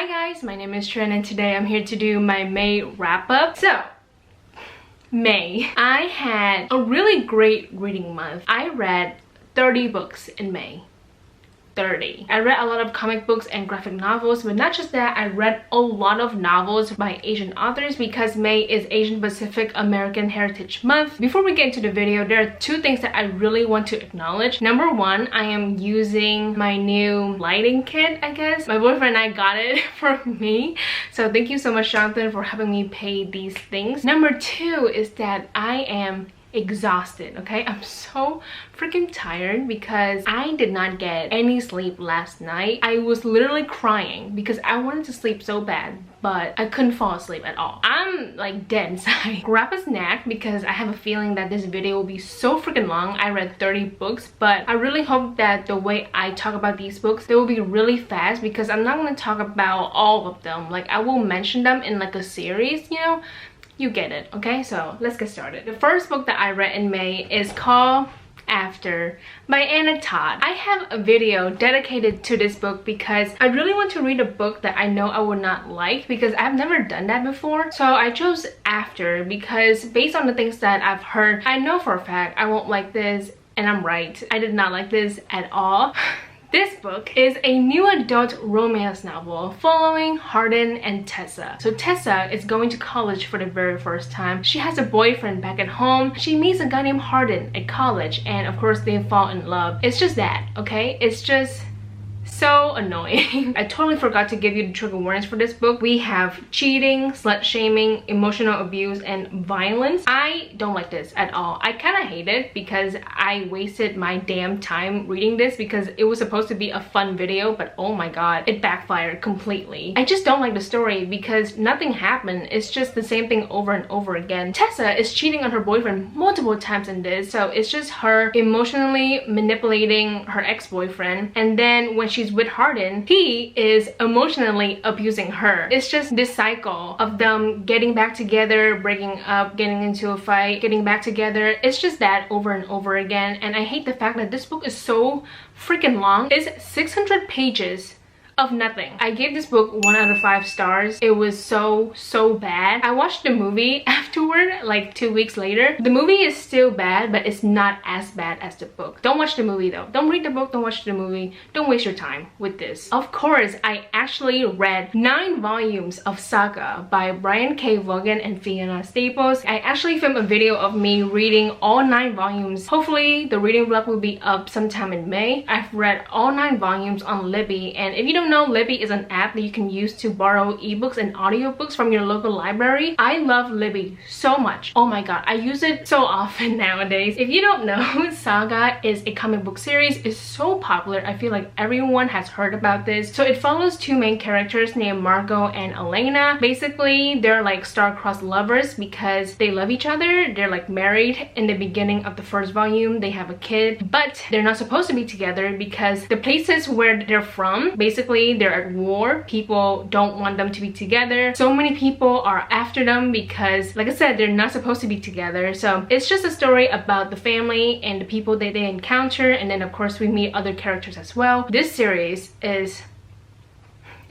Hi guys, my name is Trinh and today I'm here to do my May wrap up. So, May. I had a really great reading month. I read 30 books in May. 30. I read a lot of comic books and graphic novels, but not just that, I read a lot of novels by Asian authors because May is Asian Pacific American Heritage Month. Before we get into the video, there are two things that I really want to acknowledge. Number one, I am using my new lighting kit, I guess. My boyfriend and I got it for me. So thank you so much, Jonathan, for helping me pay these things. Number two is that I am exhausted. Okay, I'm so freaking tired because I did not get any sleep last night. I was literally crying because I wanted to sleep so bad, but I couldn't fall asleep at all. I'm like dead inside. Grab a snack because I have a feeling that this video will be so freaking long. I read 30 books, but I really hope that the way I talk about these books, they will be really fast because I'm not going to talk about all of them. Like, I will mention them in like a series, you know. You get it, okay? So let's get started. The first book that I read in May is called After by Anna Todd. I have a video dedicated to this book because I really want to read a book that I know I would not like because I've never done that before. So I chose After because based on the things that I've heard, I know for a fact I won't like this, and I'm right. I did not like this at all. This book is a new adult romance novel following Hardin and Tessa. So Tessa is going to college for the very first time. She has a boyfriend back at home. She meets a guy named Hardin at college, and of course they fall in love. It's just that, okay? It's just so annoying. I totally forgot to give you the trigger warnings for this book. We have cheating, slut shaming, emotional abuse, and violence. I don't like this at all. I kind of hate it because I wasted my damn time reading this because it was supposed to be a fun video, but oh my god, it backfired completely. I just don't like the story because nothing happened. It's just the same thing over and over again. Tessa is cheating on her boyfriend multiple times in this, so it's just her emotionally manipulating her ex-boyfriend, and then when she's with Hardin, he is emotionally abusing her. It's just this cycle of them getting back together, breaking up, getting into a fight, getting back together. It's just that over and over again, and I hate the fact that this book is so freaking long. It's 600 pages of nothing. I gave this book 1 out of 5 stars. It was so bad. I watched the movie afterward, like 2 weeks later. The movie is still bad, but it's not as bad as the book. Don't watch the movie though. Don't read the book, don't watch the movie. Don't waste your time with this. Of course, I actually read 9 volumes of Saga by Brian K. Vaughan and Fiona Staples. I actually filmed a video of me reading all 9 volumes. Hopefully the reading vlog will be up sometime in May. I've read all 9 volumes on Libby, and if you don't know, Libby is an app that you can use to borrow ebooks and audiobooks from your local library. I love Libby so much. Oh my god, I use it so often nowadays. If you don't know, Saga is a comic book series. It's so popular. I feel like everyone has heard about this. So it follows 2 main characters named Margot and Elena. Basically, they're like star-crossed lovers because they love each other. They're like married in the beginning of the first volume. They have a kid, but they're not supposed to be together because the places where they're from, basically they're at war. People don't want them to be together. So many people are after them because, like I said, they're not supposed to be together. So it's just a story about the family and the people that they encounter, and then of course we meet other characters as well. This series is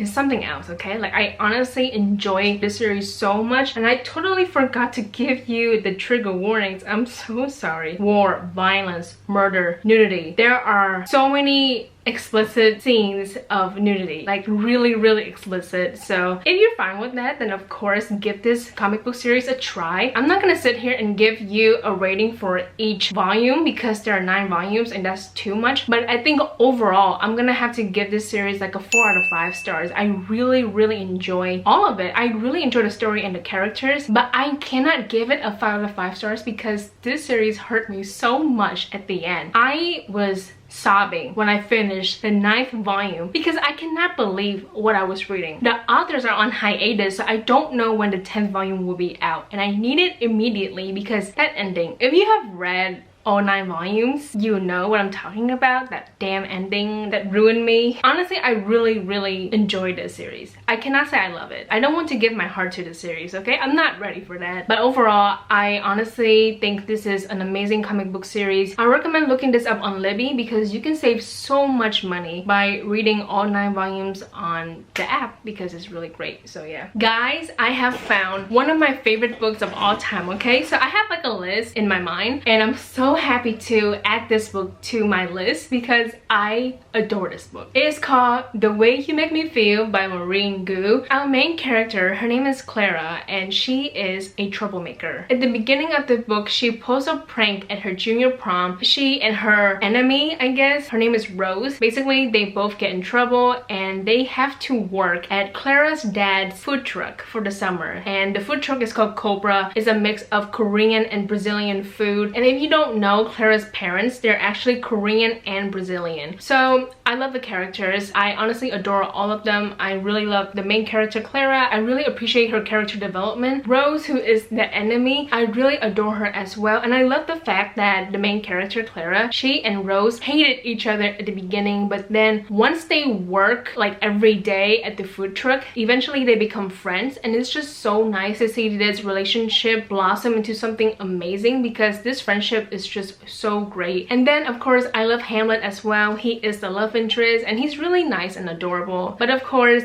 something else, okay? Like, I honestly enjoy this series so much, and I totally forgot to give you the trigger warnings. I'm so sorry. War, violence, murder, nudity. There are so many explicit scenes of nudity, like really explicit. So if you're fine with that, then of course give this comic book series a try. I'm not gonna sit here and give you a rating for each volume because there are 9 volumes and that's too much, but I think overall I'm gonna have to give this series like a 4 out of 5 stars. I really enjoy all of it. I really enjoy the story and the characters, but I cannot give it a 5 out of 5 stars because this series hurt me so much at the end. I was sobbing when I finished the 9th volume because I cannot believe what I was reading. The authors are on hiatus, so I don't know when the 10th volume will be out, and I need it immediately because that ending, if you have read all 9 volumes, you know what I'm talking about. That damn ending that ruined me. Honestly, I really enjoyed this series. I cannot say I love it. I don't want to give my heart to the series, okay? I'm not ready for that. But overall, I honestly think this is an amazing comic book series. I recommend looking this up on Libby because you can save so much money by reading all 9 volumes on the app because it's really great. So yeah. Guys, I have found one of my favorite books of all time, okay? So I have like a list in my mind and I'm so happy to add this book to my list because I adore this book. It is called The Way You Make Me Feel by Maureen Gu. Our main character, her name is Clara, and she is a troublemaker. At the beginning of the book, she pulls a prank at her junior prom. She and her enemy, I guess, her name is Rose. Basically, they both get in trouble and they have to work at Clara's dad's food truck for the summer. And the food truck is called Cobra. It's a mix of Korean and Brazilian food. And if you don't know Clara's parents, they're actually Korean and Brazilian. So I love the characters. I honestly adore all of them. I really love the main character Clara. I really appreciate her character development. Rose, who is the enemy, I really adore her as well. And I love the fact that the main character Clara, she and Rose hated each other at the beginning, but then once they work like every day at the food truck, eventually they become friends. And it's just so nice to see this relationship blossom into something amazing because this friendship is just so great. And then of course I love Hamlet as well. He is the love interest and he's really nice and adorable. But of course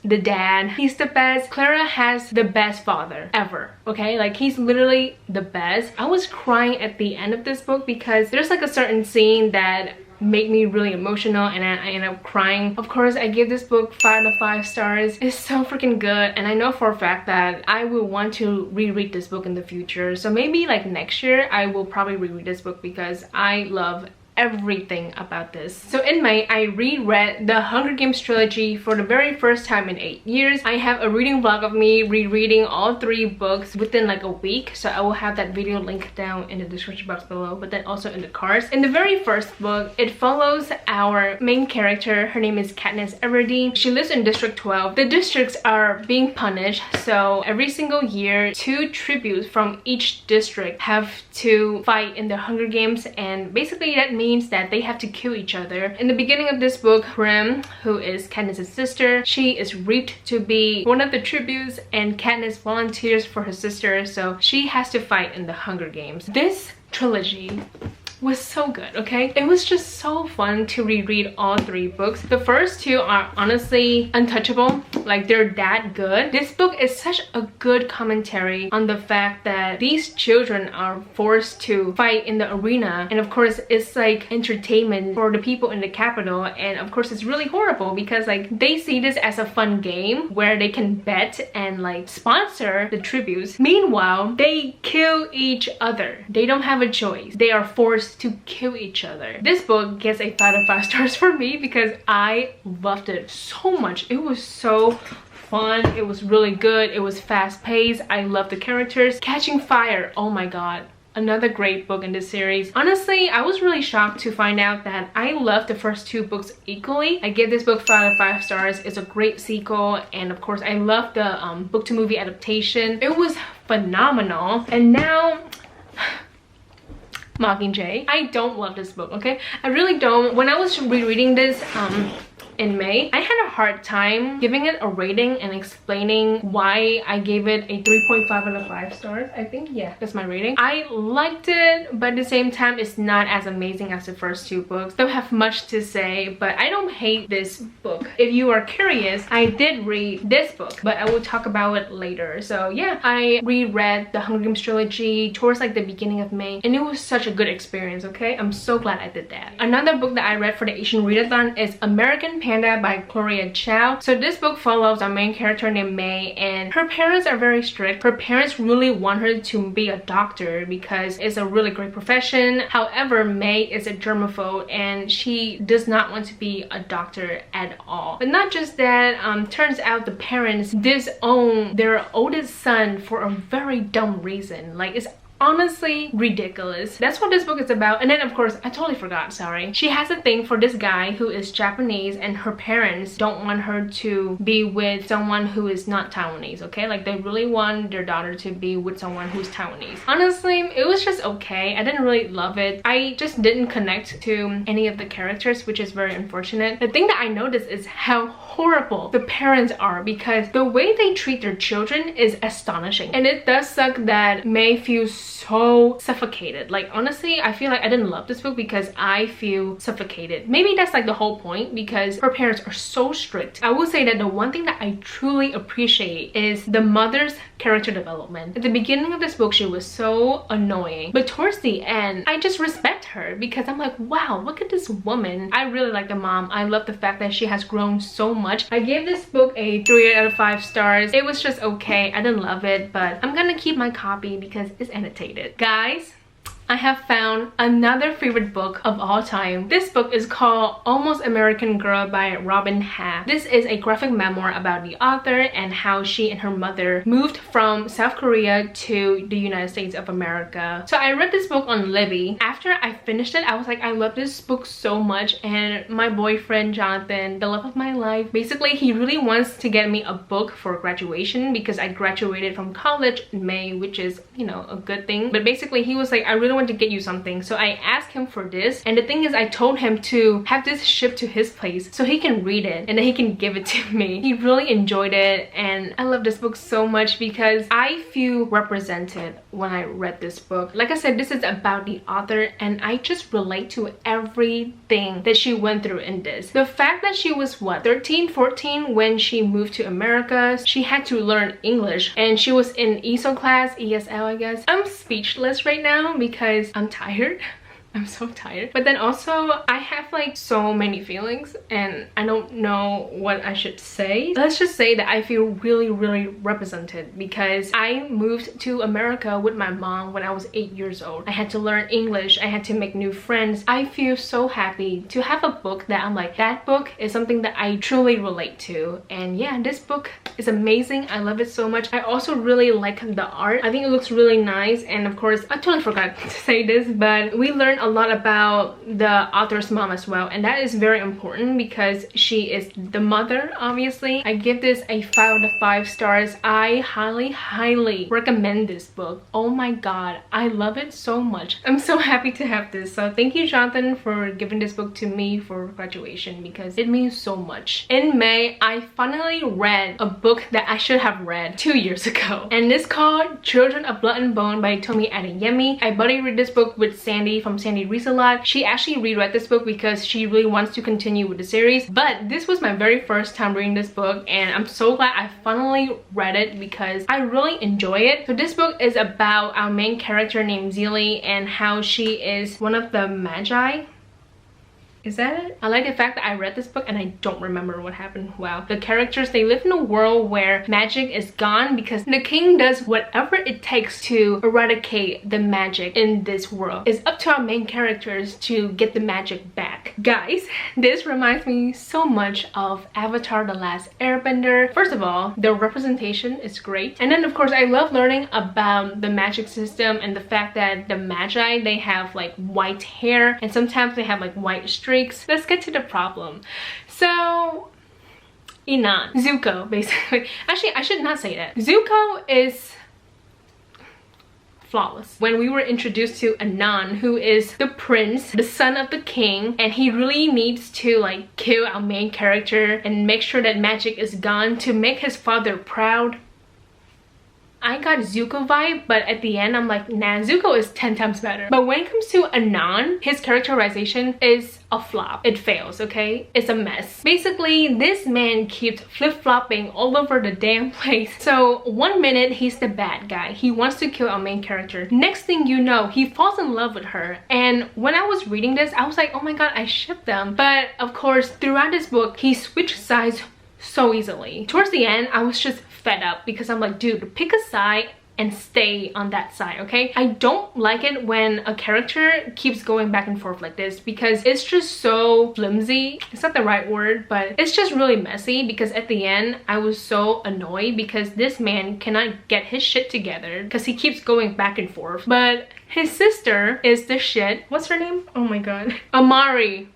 the dad, he's the best. Clara has the best father ever, okay? Like he's literally the best. I was crying at the end of this book because there's like a certain scene that made me really emotional and I ended up crying. Of course, I give this book 5 out of 5 stars. It's so freaking good and I know for a fact that I will want to reread this book in the future. So maybe like next year I will probably reread this book because I love everything about this. So in May, I reread the Hunger Games trilogy for the very first time in 8 years. I have a reading vlog of me rereading all 3 books within like a week, so I will have that video linked down in the description box below, but then also in the cards. In the very first book, it follows our main character. Her name is Katniss Everdeen. She lives in District 12. The districts are being punished, so every single year 2 tributes from each district have to fight in the Hunger Games, and basically that means that they have to kill each other. In the beginning of this book, Prim, who is Katniss' sister, she is reaped to be one of the tributes and Katniss volunteers for her sister, so she has to fight in the Hunger Games. This trilogy was so good, okay? It was just so fun to reread all 3 books. The first 2 are honestly untouchable, like they're that good. This book is such a good commentary on the fact that these children are forced to fight in the arena, and of course it's like entertainment for the people in the capital, and of course it's really horrible because like they see this as a fun game where they can bet and like sponsor the tributes. Meanwhile, they kill each other. They don't have a choice. They are forced to kill each other. This book gets a 5 out of 5 stars for me because I loved it so much. It was so fun. It was really good. It was fast-paced. I love the characters. Catching Fire, oh my god, another great book in this series. Honestly, I was really shocked to find out that I loved the first 2 books equally. I give this book 5 out of 5 stars. It's a great sequel, and of course I love the book to movie adaptation. It was phenomenal. And now Mockingjay. I don't love this book, okay? I really don't. When I was rereading this in May, I had a hard time giving it a rating and explaining why I gave it a 3.5 out of 5 stars. I think, yeah, that's my rating. I liked it, but at the same time, it's not as amazing as the first 2 books. Don't have much to say, but I don't hate this book. If you are curious, I did read this book, but I will talk about it later. So yeah, I reread the Hunger Games trilogy towards like the beginning of May, and it was such a good experience, okay? I'm so glad I did that. Another book that I read for the Asian Readathon is American Panda by Gloria Chow. So this book follows our main character named May, and her parents are very strict. Her parents really want her to be a doctor because it's a really great profession. However, May is a germaphobe and she does not want to be a doctor at all. But not just that, turns out the parents disown their oldest son for a very dumb reason. Like, it's honestly ridiculous. That's what this book is about. And then of course, I totally forgot, sorry. She has a thing for this guy who is Japanese, and her parents don't want her to be with someone who is not Taiwanese, okay? Like they really want their daughter to be with someone who's Taiwanese. Honestly, it was just okay. I didn't really love it. I just didn't connect to any of the characters, which is very unfortunate. The thing that I noticed is how horrible the parents are, because the way they treat their children is astonishing. And it does suck that May feels so suffocated. Like honestly, I feel like I didn't love this book because I feel suffocated. Maybe that's like the whole point, because her parents are so strict. I will say that the one thing that I truly appreciate is the mother's character development. At the beginning of this book, she was so annoying, but towards the end, I just respect her because I'm like, wow, look at this woman. I really like the mom. I love the fact that she has grown so much. I gave this book a 3 out of 5 stars. It was just okay. I didn't love it, but I'm gonna keep my copy because it's annotated. Guys, I have found another favorite book of all time. This book is called Almost American Girl by Robin Ha. This is a graphic memoir about the author and how she and her mother moved from South Korea to the United States of America. So I read this book on Libby. After I finished it, I was like, I love this book so much, and my boyfriend Jonathan, the love of my life, basically he really wants to get me a book for graduation because I graduated from college in May, which is, you know, a good thing. But basically he was like, I really want to get you something, so I asked him for this, and the thing is I told him to have this shipped to his place so he can read it and then he can give it to me. He really enjoyed it, and I love this book so much because I feel represented when I read this book. Like I said, this is about the author, and I just relate to everything that she went through in this. The fact that she was what, 13, 14 when she moved to America, she had to learn English, and she was in ESL class, ESL I guess. I'm speechless right now because I'm tired. I'm so tired. But then also I have like so many feelings and I don't know what I should say. Let's just say that I feel really represented because I moved to America with my mom when I was 8 years old. I had to learn English. I had to make new friends. I feel so happy to have a book that I'm like, that book is something that I truly relate to. And yeah, this book is amazing. I love it so much. I also really like the art. I think it looks really nice, and of course I totally forgot to say this, but we learned a lot about the author's mom as well, and that is very important because she is the mother, obviously. I give this a 5 out of 5 stars. I highly recommend this book. Oh my god, I love it so much. I'm so happy to have this. So thank you, Jonathan, for giving this book to me for graduation because it means so much. In May, I finally read a book that I should have read 2 years ago, and it's called Children of Blood and Bone by Tomi Adeyemi. I buddy read this book with Sandy from Sandy Reads a Lot. She actually reread this book because she really wants to continue with the series, but this was my very first time reading this book, and I'm so glad I finally read it because I really enjoy it. So this book is about our main character named Zeely and how she is one of the Magi. Is that it? I like the fact that I read this book and I don't remember what happened. Wow. The characters, they live in a world where magic is gone because the king does whatever it takes to eradicate the magic in this world. It's up to our main characters to get the magic back. Guys, this reminds me so much of Avatar: The Last Airbender. First of all, the representation is great. And then of course, I love learning about the magic system and the fact that the Magi, they have like white hair and sometimes they have like white streaks. Let's get to the problem. So Zuko, basically. Actually, I should not say that. Zuko is flawless. When we were introduced to Anan, who is the prince, the son of the king, and he really needs to like kill our main character and make sure that magic is gone to make his father proud. I got Zuko vibe, but at the end I'm like, nah, Zuko is 10 times better. But when it comes to Anan, his characterization is a flop. It fails, okay? It's a mess. Basically, this man keeps flip-flopping all over the damn place. So one minute he's the bad guy. He wants to kill our main character. Next thing you know, he falls in love with her. And when I was reading this, I was like, oh my god, I ship them. But of course, throughout this book, he switched sides so easily. Towards the end, I was just fed up because I'm like, dude, pick a side and stay on that side, okay? I don't like it when a character keeps going back and forth like this because it's just so flimsy. It's not the right word, but it's just really messy because at the end I was so annoyed because this man cannot get his shit together because he keeps going back and forth. But his sister is the shit. What's her name? Oh my god. Amari.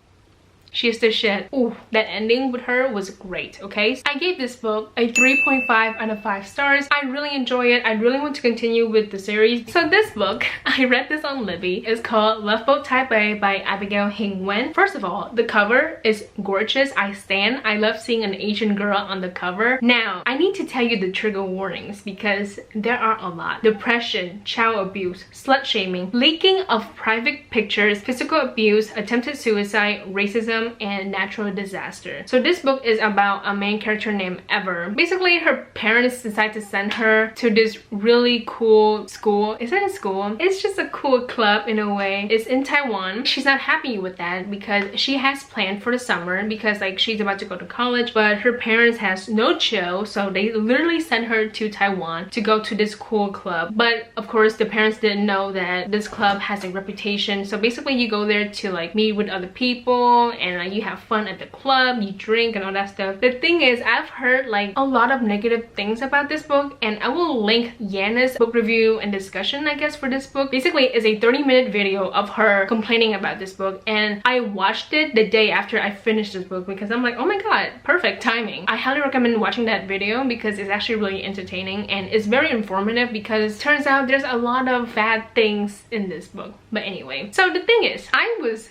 She is the shit. Ooh, that ending with her was great, okay? So I gave this book a 3.5 out of 5 stars. I really enjoy it. I really want to continue with the series. So this book, I read this on Libby. It's called Love Boat Taipei by Abigail Hing Wen. First of all, the cover is gorgeous. I stan. I love seeing an Asian girl on the cover. Now, I need to tell you the trigger warnings because there are a lot. Depression, child abuse, slut shaming, leaking of private pictures, physical abuse, attempted suicide, racism, and natural disaster. So this book is about a main character named Ever. Basically, her parents decide to send her to this really cool school. Is it a school? It's just a cool club in a way. It's in Taiwan. She's not happy with that because she has planned for the summer because like she's about to go to college, but her parents has no chill, so they literally sent her to Taiwan to go to this cool club. But of course, the parents didn't know that this club has a reputation. So basically, you go there to like meet with other people and like you have fun at the club, you drink and all that stuff. The thing is, I've heard like a lot of negative things about this book, and I will link Yana's book review and discussion, I guess, for this book. Basically, it's a 30-minute video of her complaining about this book, and I watched it the day after I finished this book because I'm like, oh my god, perfect timing. I highly recommend watching that video because it's actually really entertaining and it's very informative because turns out there's a lot of bad things in this book. But anyway, so the thing is, I was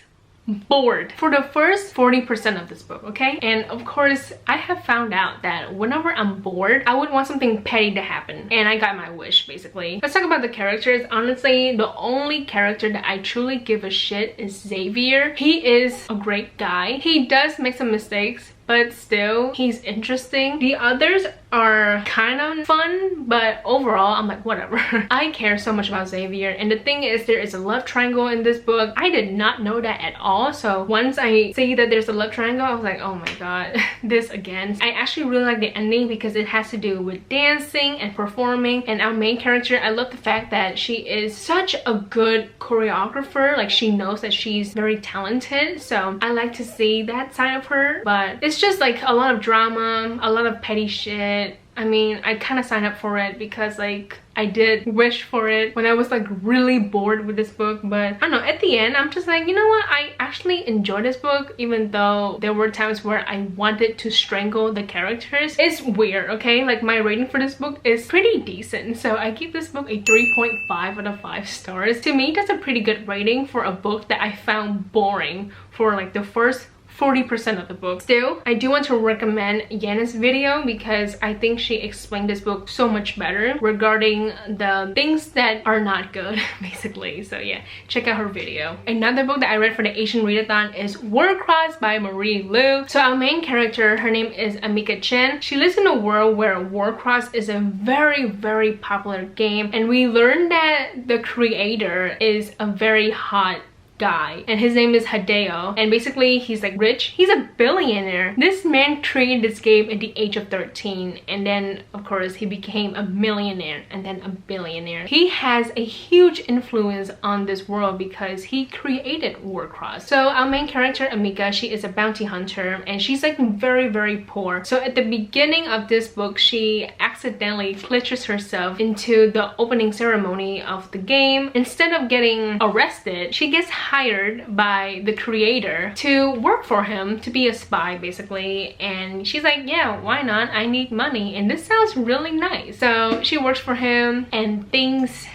bored for the first 40% of this book, okay? And of course, I have found out that whenever I'm bored, I would want something petty to happen, and I got my wish, basically. Let's talk about the characters. Honestly, the only character that I truly give a shit is Xavier. He is a great guy. He does make some mistakes, but still, he's interesting. The others are kind of fun, but overall, I'm like, whatever. I care so much about Xavier, and the thing is, there is a love triangle in this book. I did not know that at all, so once I see that there's a love triangle, I was like, oh my god, this again. I actually really like the ending because it has to do with dancing and performing, and our main character, I love the fact that she is such a good choreographer. Like, she knows that she's very talented, so I like to see that side of her. But it's just like a lot of drama, a lot of petty shit. I mean, I kind of signed up for it because like I did wish for it when I was like really bored with this book. But I don't know, at the end I'm just like, you know what, I actually enjoyed this book even though there were times where I wanted to strangle the characters. It's weird, okay? Like, my rating for this book is pretty decent, so I give this book a 3.5 out of 5 stars. To me, that's a pretty good rating for a book that I found boring for like the first 40% of the book. Still, I do want to recommend Yana's video because I think she explained this book so much better regarding the things that are not good, basically. So yeah, check out her video. Another book that I read for the Asian Readathon is Warcross by Marie Lu. So our main character, her name is Amika Chen. She lives in a world where Warcross is a very popular game, and we learned that the creator is a very hot guy, and his name is Hideo, and basically he's like rich. He's a billionaire. This man created this game at the age of 13, and then of course he became a millionaire and then a billionaire. He has a huge influence on this world because he created Warcross. So our main character Amika, she is a bounty hunter, and she's like very poor. So at the beginning of this book, she accidentally glitches herself into the opening ceremony of the game. Instead of getting arrested, she gets hired by the creator to work for him, to be a spy basically. And she's like, yeah, why not? I need money and this sounds really nice. So she works for him and things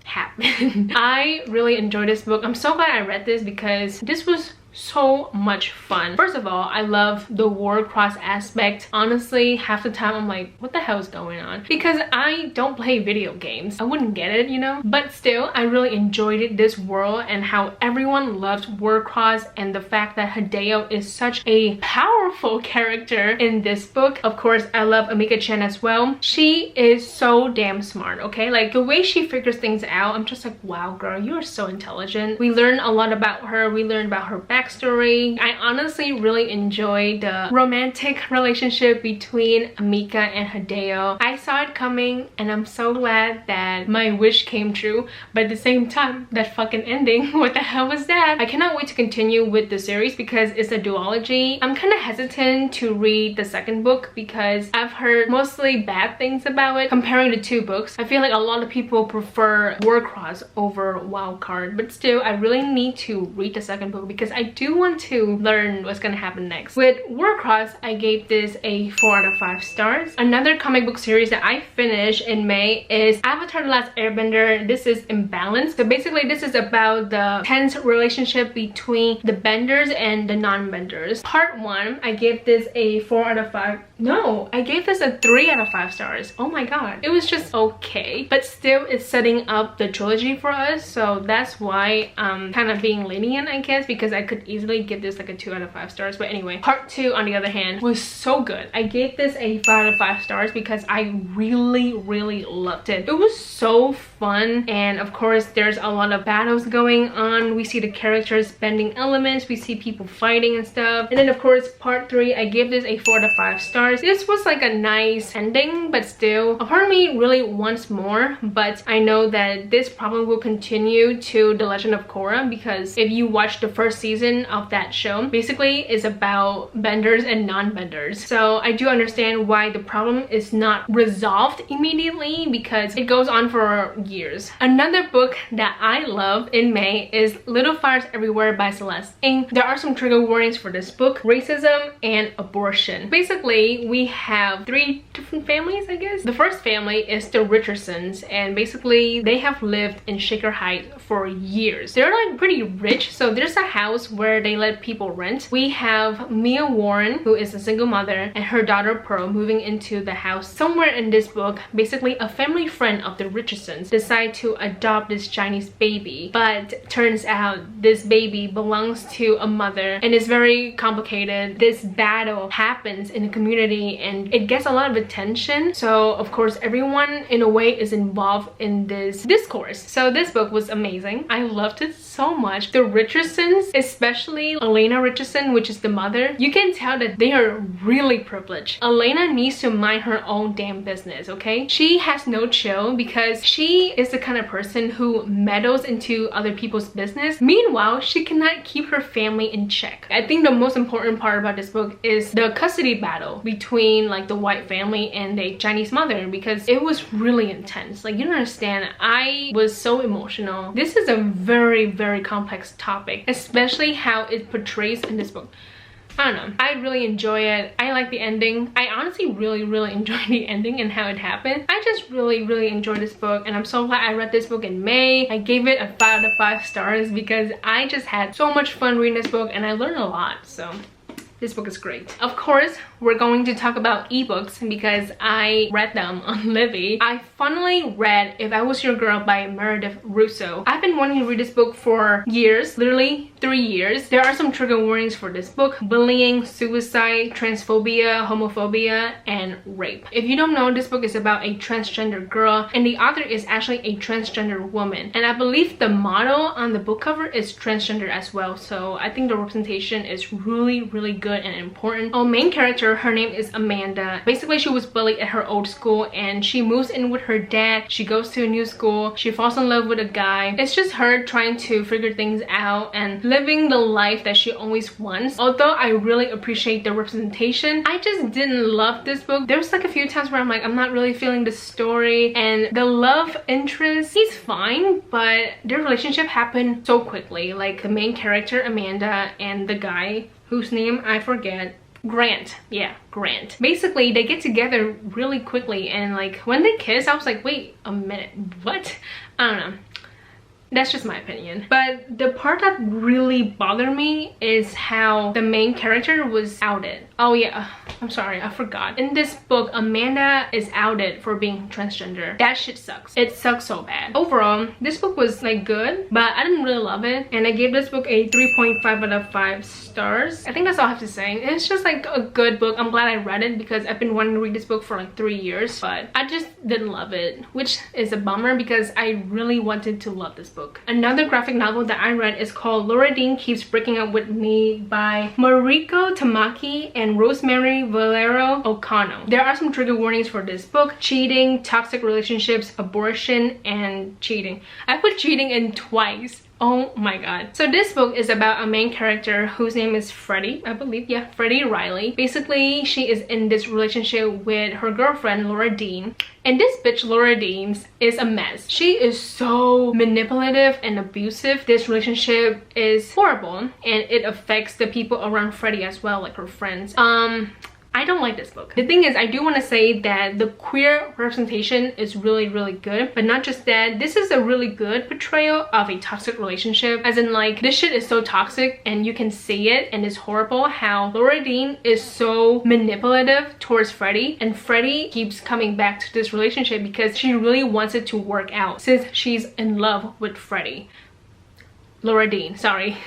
happen. I really enjoyed this book. I'm so glad I read this because this was so much fun. First of all, I love the Warcross aspect. Honestly, half the time I'm like, what the hell is going on? Because I don't play video games. I wouldn't get it, you know? But still, I really enjoyed it, this world, and how everyone loves Warcross, and the fact that Hideo is such a powerful character in this book. Of course, I love Amika Chen as well. She is so damn smart, okay? Like, the way she figures things out, I'm just like, wow, girl, you are so intelligent. We learn a lot about her. We learn about her backstory. backstory. I honestly really enjoyed the romantic relationship between Amika and Hideo. I saw it coming and I'm so glad that my wish came true, but at the same time, that fucking ending, what the hell was that? I cannot wait to continue with the series because it's a duology. I'm kind of hesitant to read the second book because I've heard mostly bad things about it. Comparing the two books, I feel like a lot of people prefer Warcross over Wildcard, but still I really need to read the second book because I do want to learn what's gonna happen next. With Warcross, I gave this a 4 out of 5 stars. Another comic book series that I finished in May is Avatar: The Last Airbender. This is Imbalance. So basically this is about the tense relationship between the benders and the non-benders. Part 1, I gave this a 4 out of 5. No, I gave this a 3 out of 5 stars. Oh my god. It was just okay, but still it's setting up the trilogy for us, so that's why I'm kind of being lenient, I guess, because I could easily give this like a 2 out of 5 stars. But anyway, part 2 on the other hand was so good. I gave this a 5 out of 5 stars because I really loved it. It was so fun, and of course there's a lot of battles going on. We see the characters bending elements, we see people fighting and stuff. And then of course part 3, I gave this a 4 out of 5 stars. This was like a nice ending, but still a part of me really wants more. But I know that this probably will continue to The Legend of Korra, because if you watch the first season of that show, basically it's about benders and non-benders. So I do understand why the problem is not resolved immediately, because it goes on for years. Another book that I love in May is Little Fires Everywhere by Celeste Ng. There are some trigger warnings for this book: racism and abortion. Basically we have 3 different families, I guess. The first family is the Richardsons, and basically they have lived in Shaker Heights for years. They're like pretty rich, so there's a house where they let people rent. We have Mia Warren, who is a single mother, and her daughter Pearl moving into the house. Somewhere in this book, basically a family friend of the Richardsons decide to adopt this Chinese baby, but turns out this baby belongs to a mother, and it's very complicated. This battle happens in the community and it gets a lot of attention, so of course everyone in a way is involved in this discourse. So this book was amazing. I loved it so much. The Richardsons, especially Elena Richardson, which is the mother, you can tell that they are really privileged. Elena needs to mind her own damn business, okay? She has no chill because she is the kind of person who meddles into other people's business. Meanwhile, she cannot keep her family in check. I think the most important part about this book is the custody battle between like the white family and the Chinese mother, because it was really intense. Like, you don't understand. I was so emotional. This is a very complex topic, especially how it portrays in this book. I don't know. I really enjoy it. I like the ending. I honestly really enjoy the ending and how it happened. I just really enjoyed this book, and I'm so glad I read this book in May. I gave it a 5 out of 5 stars because I just had so much fun reading this book and I learned a lot. So this book is great. Of course, we're going to talk about ebooks because I read them on Libby. I finally read If I Was Your Girl by Meredith Russo. I've been wanting to read this book for years, literally 3 years. There are some trigger warnings for this book: bullying, suicide, transphobia, homophobia, and rape. If you don't know, this book is about a transgender girl, and the author is actually a transgender woman. And I believe the model on the book cover is transgender as well. So I think the representation is really good and important. Our main character, her name is Amanda. Basically, she was bullied at her old school and she moves in with her dad. She goes to a new school. She falls in love with a guy. It's just her trying to figure things out and living the life that she always wants. Although I really appreciate the representation, I just didn't love this book. There was like a few times where I'm like, I'm not really feeling the story, and the love interest, he's fine, but their relationship happened so quickly. Like the main character, Amanda, and the guy whose name I forget, Grant. Yeah, Grant. Basically, they get together really quickly, and like when they kiss, I was like, wait a minute, what? I don't know. That's just my opinion. But the part that really bothered me is how the main character was outed. Oh yeah, I'm sorry, I forgot. In this book, Amanda is outed for being transgender. That shit sucks. It sucks so bad. Overall, this book was like good, but I didn't really love it. And I gave this book a 3.5 out of 5 stars. I think that's all I have to say. It's just like a good book. I'm glad I read it because I've been wanting to read this book for like 3 years, but I just didn't love it, which is a bummer because I really wanted to love this book. book. Another graphic novel that I read is called Laura Dean Keeps Breaking Up With Me by Mariko Tamaki and Rosemary Valero O'Connell. There are some trigger warnings for this book: cheating, toxic relationships, abortion, and cheating. I put cheating in twice. Oh my god. So this book is about a main character whose name is Freddie, I believe. Yeah, Freddie Riley. Basically, she is in this relationship with her girlfriend Laura Dean, and this bitch Laura Dean is a mess. She is so manipulative and abusive. This relationship is horrible, and it affects the people around Freddie as well, like her friends. I don't like this book. The thing is, I do want to say that the queer representation is really, really good. But not just that, this is a really good portrayal of a toxic relationship. As in, like, this shit is so toxic and you can see it, and it's horrible how Laura Dean is so manipulative towards Freddie, and Freddie keeps coming back to this relationship because she really wants it to work out since she's in love with Freddie. Laura Dean, sorry.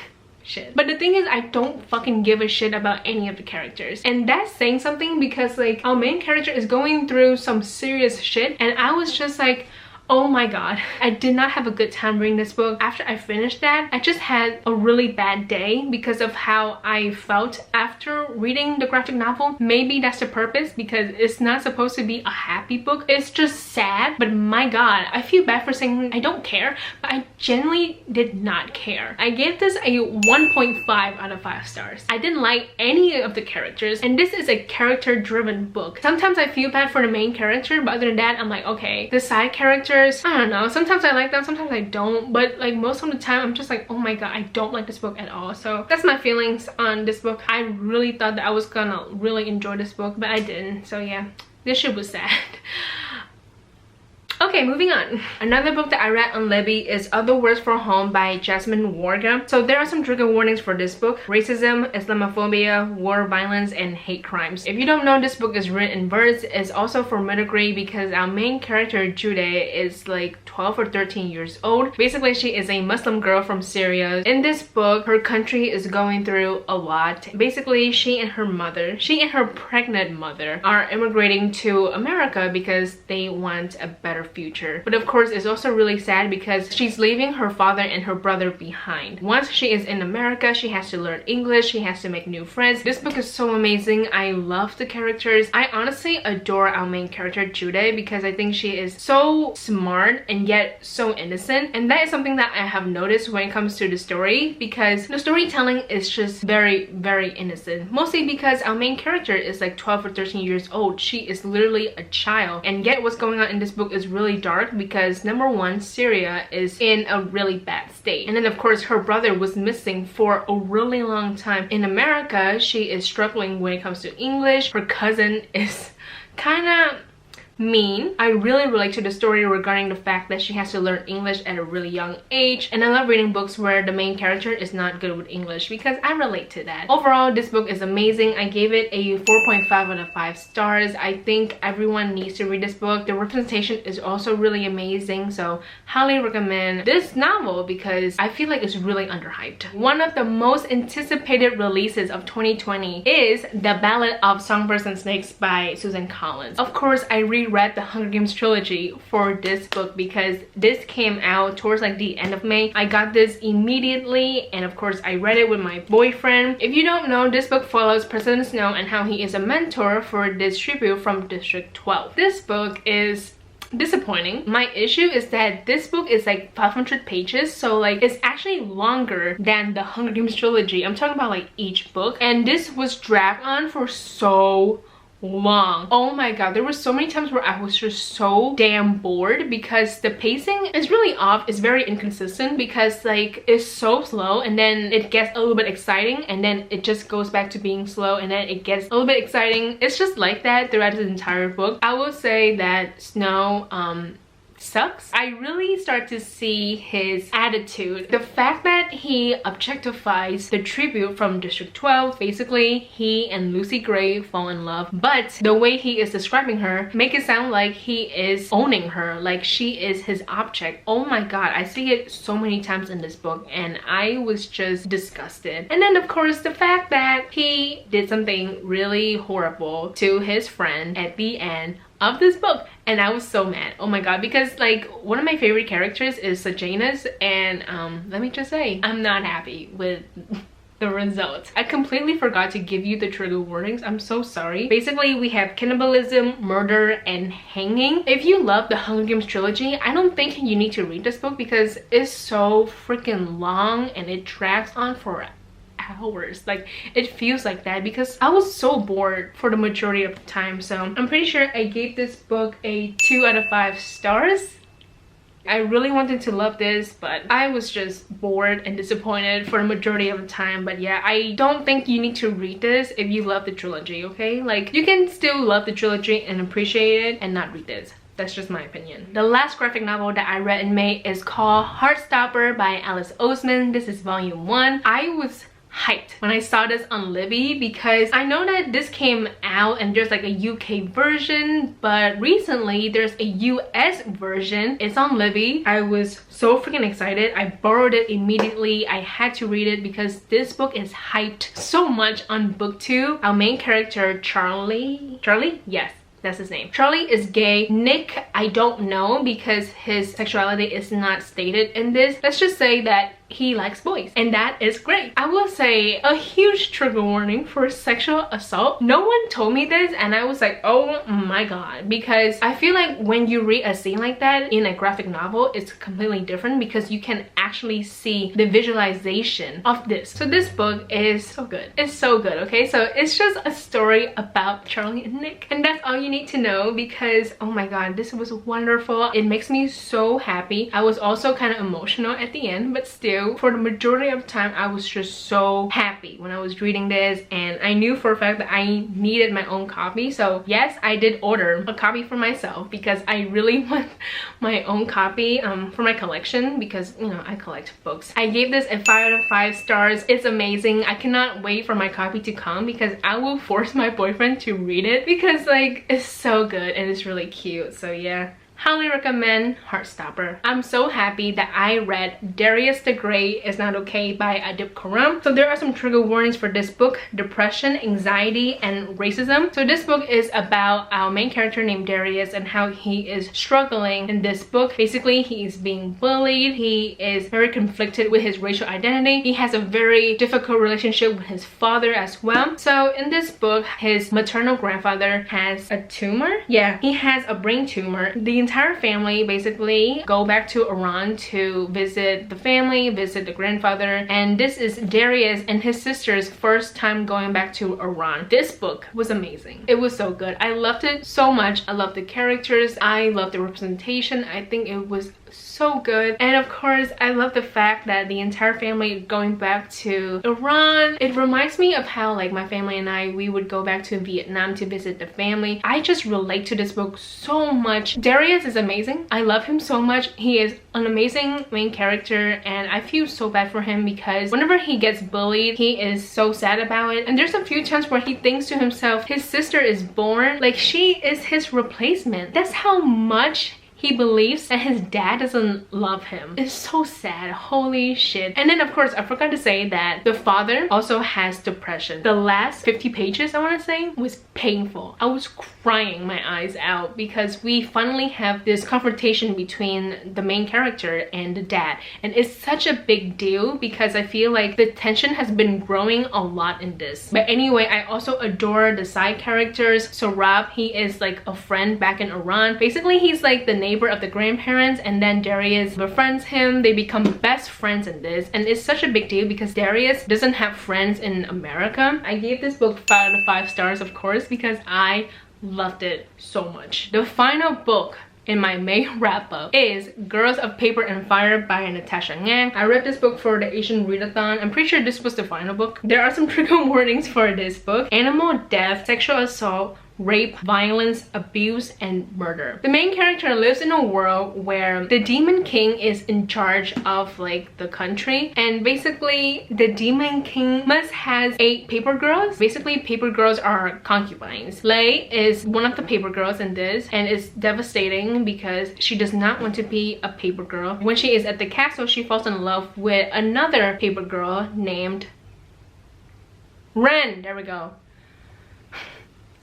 Shit. But the thing is, I don't fucking give a shit about any of the characters, and that's saying something because, like, our main character is going through some serious shit, and I was just like, oh my god, I did not have a good time reading this book. After I finished that, I just had a really bad day because of how I felt after reading the graphic novel. Maybe that's the purpose, because it's not supposed to be a happy book. It's just sad. But my god, I feel bad for saying I don't care, but I genuinely did not care. I gave this a 1.5 out of 5 stars. I didn't like any of the characters, and this is a character-driven book. Sometimes I feel bad for the main character, but other than that, I'm like, okay, the side characters, I don't know, sometimes I like them, sometimes I don't, but like most of the time I'm just like, oh my god, I don't like this book at all. So that's my feelings on this book. I really thought that I was gonna really enjoy this book, but I didn't. So yeah, this shit was sad. Okay, moving on. Another book that I read on Libby is Other Words for Home by Jasmine Warga. So there are some trigger warnings for this book: racism, Islamophobia, war, violence, and hate crimes. If you don't know, this book is written in verse. It's also for middle grade because our main character, Jude, is like 12 or 13 years old. Basically, she is a Muslim girl from Syria. In this book, her country is going through a lot. Basically, she and her pregnant mother are immigrating to America because they want a better future. But of course, it's also really sad because she's leaving her father and her brother behind. Once she is in America, she has to learn English, she has to make new friends. This book is so amazing. I love the characters. I honestly adore our main character, Jude, because I think she is so smart and yet so innocent, and that is something that I have noticed when it comes to the story, because the storytelling is just very, very innocent. Mostly because our main character is like 12 or 13 years old. She is literally a child, and yet what's going on in this book is really dark because number one, Syria is in a really bad state, and then of course her brother was missing for a really long time. In America, she is struggling when it comes to English. Her cousin is kind of mean. I really relate to the story regarding the fact that she has to learn English at a really young age, and I love reading books where the main character is not good with English because I relate to that. Overall, this book is amazing. I gave it a 4.5 out of 5 stars. I think everyone needs to read this book. The representation is also really amazing, so highly recommend this novel because I feel like it's really underhyped. One of the most anticipated releases of 2020 is The Ballot of Songbirds and Snakes by Susan Collins. Of course, I reread the Hunger Games trilogy for this book because this came out towards like the end of May. I got this immediately, and of course I read it with my boyfriend. If you don't know, this book follows President Snow and how he is a mentor for this tribute from District 12. This book is disappointing. My issue is that this book is like 500 pages, so like it's actually longer than the Hunger Games trilogy. I'm talking about like each book, and this was dragged on for so long. Oh my god, there were so many times where I was just so damn bored because the pacing is really off. It's very inconsistent because like it's so slow, and then it gets a little bit exciting, and then it just goes back to being slow, and then it gets a little bit exciting. It's just like that throughout the entire book. I will say that Snow sucks. I really start to see his attitude. The fact that he objectifies the tribute from District 12. Basically, he and Lucy Gray fall in love, but the way he is describing her make it sound like he is owning her, like she is his object. Oh my god, I see it so many times in this book, and I was just disgusted. And then of course the fact that he did something really horrible to his friend at the end. of this book, and I was so mad. Oh my god, because like one of my favorite characters is Sejanus, and let me just say, I'm not happy with the results. I completely forgot to give you the trigger warnings. I'm so sorry. Basically, we have cannibalism, murder, and hanging. If you love the Hunger Games trilogy, I don't think you need to read this book because it's so freaking long and it drags on for hours. Like, it feels like that because I was so bored for the majority of the time. So I'm pretty sure I gave this book a 2 out of 5 stars. I really wanted to love this, but I was just bored and disappointed for the majority of the time. But yeah, I don't think you need to read this if you love the trilogy, okay? Like, you can still love the trilogy and appreciate it and not read this. That's just my opinion. The last graphic novel that I read in May is called Heartstopper by Alice Oseman. This is volume 1. I was hyped when I saw this on Libby because I know that this came out and there's like a UK version, but recently there's a US version. It's on Libby. I was so freaking excited. I borrowed it immediately. I had to read it because this book is hyped so much on BookTube. Our main character, Charlie? Yes, that's his name. Charlie is gay. Nick, I don't know because his sexuality is not stated in this. Let's just say that he likes boys, and that is great. I will say a huge trigger warning for sexual assault. No one told me this, and I was like, oh my god, because I feel like when you read a scene like that in a graphic novel, it's completely different because you can actually see the visualization of this. So this book is so good. It's so good, okay? So it's just a story about Charlie and Nick, and that's all you need to know because oh my god, this was wonderful. It makes me so happy. I was also kind of emotional at the end, but still for the majority of the time I was just so happy when I was reading this, and I knew for a fact that I needed my own copy. So yes, I did order a copy for myself because I really want my own copy for my collection because, you know, I collect books. I gave this a 5 out of 5 stars. It's amazing. I cannot wait for my copy to come because I will force my boyfriend to read it because like it's so good and it's really cute. So yeah, highly recommend Heartstopper. I'm so happy that I read Darius the Grey Is Not Okay by Adib Khorram. So there are some trigger warnings for this book: depression, anxiety, and racism. So this book is about our main character named Darius and how he is struggling in this book. Basically, he is being bullied. He is very conflicted with his racial identity. He has a very difficult relationship with his father as well. So in this book, his maternal grandfather has a tumor. Yeah, he has a brain tumor. The entire family basically go back to Iran to visit the family, visit the grandfather, and this is Darius and his sister's first time going back to Iran. This book was amazing. It was so good. I loved it so much. I loved the characters. I loved the representation. I think it was so good, and of course I love the fact that the entire family going back to Iran. It reminds me of how like my family and we would go back to Vietnam to visit the family. I just relate to this book so much. Darius is amazing. I love him so much. He is an amazing main character, and I feel so bad for him because whenever he gets bullied, he is so sad about it, and there's a few times where he thinks to himself his sister is born like she is his replacement. That's how much he believes that his dad doesn't love him. It's so sad. Holy shit. And then of course I forgot to say that the father also has depression. The last 50 pages I want to say was painful. I was crying my eyes out because we finally have this confrontation between the main character and the dad, and it's such a big deal because I feel like the tension has been growing a lot in this. But anyway, I also adore the side characters. So Rob, he is like a friend back in Iran. Basically he's like the neighbor of the grandparents, and then Darius befriends him. They become best friends in this, and it's such a big deal because Darius doesn't have friends in America. I gave this book 5 out of 5 stars, of course, because I loved it so much. The final book in my May wrap-up is Girls of Paper and Fire by Natasha Ngang. I read this book for the Asian Readathon. I'm pretty sure this was the final book. There are some trigger warnings for this book: animal death, sexual assault, rape, violence, abuse, and murder. The main character lives in a world where the Demon King is in charge of like the country, and basically the Demon King must has 8 paper girls. Basically paper girls are concubines. Lei is one of the paper girls in this, and it's devastating because she does not want to be a paper girl. When she is at the castle, she falls in love with another paper girl named Ren. There we go.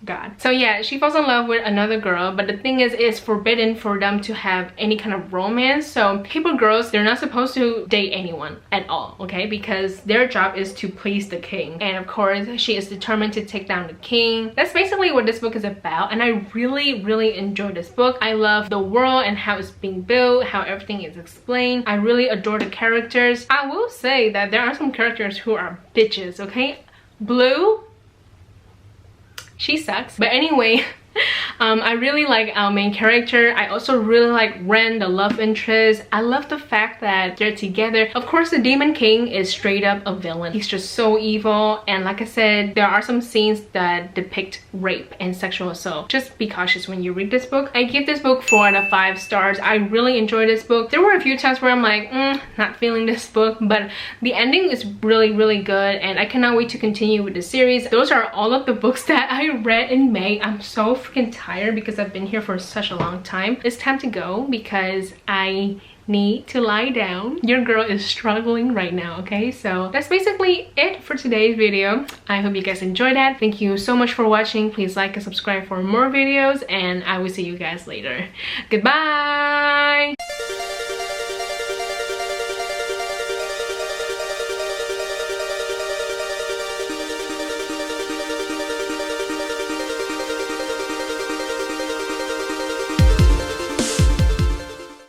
God. So yeah, she falls in love with another girl, but the thing is, it's forbidden for them to have any kind of romance. So Paper Girls, they're not supposed to date anyone at all, okay? Because their job is to please the king. And of course, she is determined to take down the king. That's basically what this book is about. And I really enjoyed this book. I love the world and how it's being built, how everything is explained. I really adore the characters. I will say that there are some characters who are bitches, okay? Blue, she sucks. But anyway, I really like our main character. I also really like Ren, the love interest. I love the fact that they're together. Of course, the Demon King is straight up a villain. He's just so evil. And like I said, there are some scenes that depict rape and sexual assault. Just be cautious when you read this book. I give this book 4 out of 5 stars. I really enjoyed this book. There were a few times where I'm like, not feeling this book. But the ending is really good. And I cannot wait to continue with the series. Those are all of the books that I read in May. I'm so freaking tired because I've been here for such a long time. It's time to go because I need to lie down. Your girl is struggling right now, okay? So that's basically it for today's video. I hope you guys enjoyed that. Thank you so much for watching. Please like and subscribe for more videos, and I will see you guys later. Goodbye!